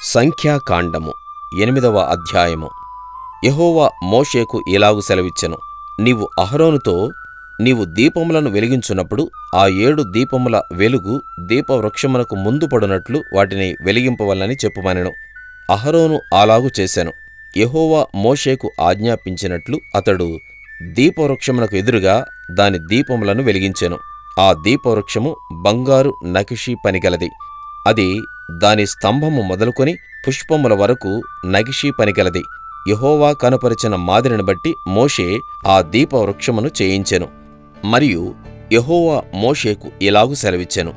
సంఖ్యాకాండము 8వ అధ్యాయము. యెహోవా మోషేకు ఇలాగు సెలవిచ్చెను. నీవు అహరోనుతో, నీవు దీపములను వెలిగించున్నప్పుడు ఆ 7 దీపముల వెలుగు దీపవృక్షమునకు ముందు పడునట్లు వాటిని వెలిగింపవలెనని చెప్పుమనెను. అహరోను అలాగు చేసెను. యెహోవా మోషేకు ఆజ్ఞాపించినట్లు అతడు దీపవృక్షమునకు ఎదురుగా దాని దీపములను వెలిగించెను. ఆ దీపవృక్షము బంగారు నకిషీ పనిగలది. అది దాని స్తంభము మొదలుకొని పుష్పముల వరకు నగిషీ పనిగలది. యెహోవా కనుపరచిన మాదిరిని బట్టి మోషే ఆ దీపవృక్షమును చేయించెను. మరియు యెహోవా మోషేకు ఇలాగు సెలవిచ్చెను.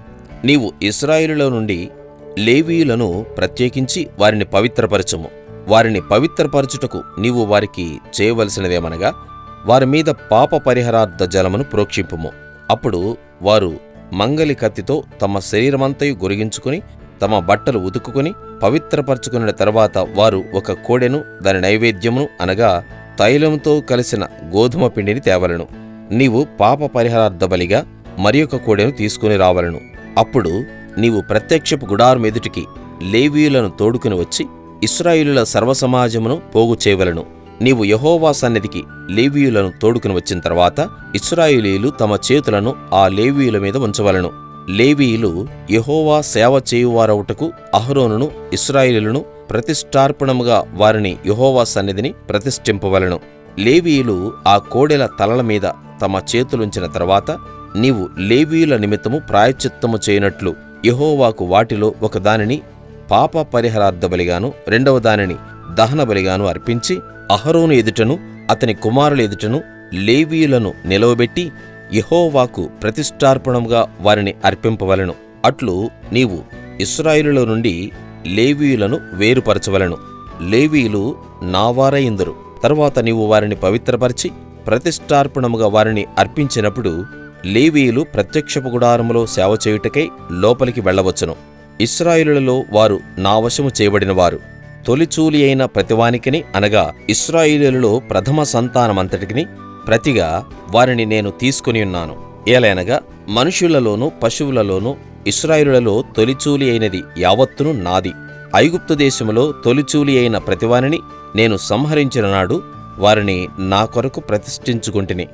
నీవు ఇశ్రాయేలులో నుండి లేవీయులను ప్రత్యేకించి వారిని పవిత్రపరచుము. వారిని పవిత్రపరచుటకు నీవు వారికి చేయవలసినదేమనగా, వారి మీద పాప పరిహారార్థ జలమును ప్రోక్షింపుము. అప్పుడు వారు మంగలి కత్తితో తమ శరీరమంతయు గొరిగించుకుని తమ బట్టలు ఉతుకుని పవిత్రపరచుకున్న తరువాత వారు ఒక కోడెను దాని నైవేద్యమును అనగా తైలంతో కలిసిన గోధుమ పిండిని తేవలెను. నీవు పాప పరిహారార్థ బలిగా మరి ఒక కోడెను తీసుకుని రావలెను. అప్పుడు నీవు ప్రత్యక్షపు గుడారం ఎదుటికి లేవీయులను తోడుకుని వచ్చి ఇశ్రాయేలుల సర్వసమాజమును పోగు చేయవలెను. నీవు యెహోవా సన్నిధికి లేవీయులను తోడుకుని వచ్చిన తర్వాత ఇశ్రాయేలీయులు తమ చేతులను ఆ లేవీయుల మీద ఉంచవలెను. లేవీయులు యెహోవా సేవ చేయువారవుటకు అహరోనును ఇశ్రాయేలీయులను ప్రతిష్ఠార్పణముగా వారిని యెహోవా సన్నిధిని ప్రతిష్ఠింపవలెను. లేవీయులు ఆ కోడెల తలల మీద తమ చేతులుంచిన తర్వాత నీవు లేవీయుల నిమిత్తము ప్రాయశ్చిత్తము చేయనట్లు యెహోవాకు వాటిలో ఒక దానిని పాప పరిహారార్థ బలిగాను, రెండవ దానిని దహన బలిగాను అర్పించి అహరోను ఎదుటను అతని కుమారుల ఎదుటను లేవీయులను నిలవబెట్టి యెహోవాకు ప్రతిష్ఠార్పణముగా వారిని అర్పింపవలెను. అట్లు నీవు ఇశ్రాయేలులో నుండి లేవీయులను వేరుపరచవలెను. లేవీయులు నావారయిందురు. తరువాత నీవు వారిని పవిత్రపరిచి ప్రతిష్ఠార్పణముగా వారిని అర్పించినప్పుడు లేవీయులు ప్రత్యక్షపు గుడారములో సేవ చేయుటకై లోపలికి వెళ్ళవచ్చును. ఇశ్రాయేలులలో వారు నా వశము చేయబడినవారు. తొలిచూలి అయిన ప్రతివానికిని అనగా ఇశ్రాయేలులో ప్రథమ సంతానమంతటికిని ప్రతిగా వారిని నేను తీసుకుని ఉన్నాను. ఏలైనగా మనుష్యులలోనూ పశువులలోనూ ఇశ్రాయేలులలో తొలిచూలి అయినది యావత్తును నాది. ఐగుప్తు దేశములో తొలిచూలి అయిన ప్రతివానిని నేను సంహరించిన నాడు వారిని నా కొరకు ప్రతిష్ఠించుకుంటిని.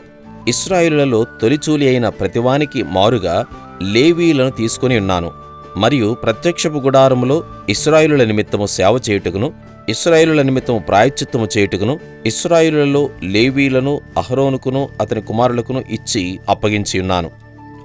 ఇశ్రాయేలులలో తొలిచూలి అయిన ప్రతివానికి మారుగా లేవీయులను తీసుకుని ఉన్నాను. మరియు ప్రత్యక్షపు గుడారములో ఇశ్రాయేలుల నిమిత్తము సేవ చేయుటకును ఇశ్రాయేలుల నిమిత్తము ప్రాయశ్చిత్తము చేయుటకును ఇశ్రాయేలులలో లేవీయులను అహరోనుకును అతని కుమారులకును ఇచ్చి అప్పగించి ఉన్నాను.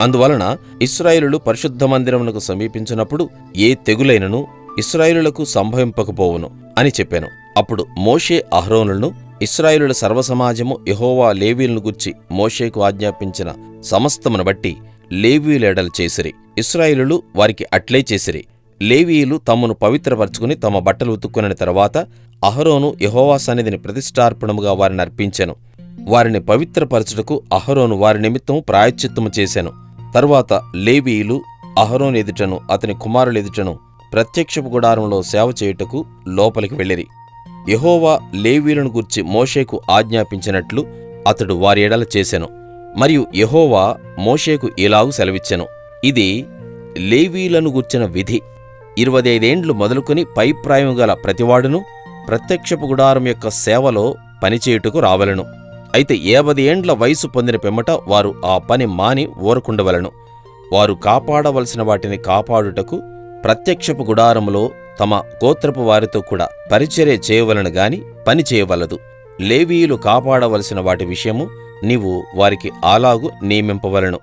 అందువలన ఇశ్రాయేలులు పరిశుద్ధ మందిరమునకు సమీపించినప్పుడు ఏ తెగులైనను ఇశ్రాయేలులకు సంభవింపకపోవును అని చెప్పాను. అప్పుడు మోషే అహరోనులను ఇశ్రాయేలుల సర్వసమాజము యెహోవా లేవీయులను గూర్చి మోషేకు ఆజ్ఞాపించిన సమస్తమును బట్టి లేవీయుల ఎడల చేసిరి. ఇశ్రాయేలులు వారికి అట్లే చేసిరి. లేవీయులు తమను పవిత్రపరచుకుని తమ బట్టలు ఉతుక్కుని తరువాత అహరోను యెహోవా సన్నిధిని ప్రతిష్ఠార్పణముగా వారిని అర్పించెను. వారిని పవిత్రపరచుటకు అహరోను వారి నిమిత్తము ప్రాయశ్చిత్తము చేసెను. తరువాత లేవీయులు అహరోను ఎదుటను అతని కుమారుల ఎదుటను ప్రత్యక్షపు గుడారంలో సేవ చేయుటకు లోపలికి వెళ్ళిరి. యెహోవా లేవీయులను గూర్చి మోషేకు ఆజ్ఞాపించినట్లు అతడు వారి ఎడల చేసెను. మరియు యెహోవా మోషేకు ఇలాగు సెలవిచ్చెను. ఇది లేవీయులను గూర్చిన విధి. 25 ఏండ్లు మొదలుకొని పైప్రాయం గల ప్రతివాడును ప్రత్యక్షపు గుడారం యొక్క సేవలో పనిచేయుటకు రావలెను. అయితే 50 ఏండ్ల వయసు పొందిన పిమ్మట వారు ఆ పని మాని ఊరకుండవలెను. వారు కాపాడవలసిన వాటిని కాపాడుటకు ప్రత్యక్షపు గుడారములో తమ గోత్రపు వారితో కూడా పరిచర్య చేయవలెను గాని పని చేయవలదు. లేవీయులు కాపాడవలసిన వాటి విషయము నీవు వారికి అలాగు నియమింపవలెను.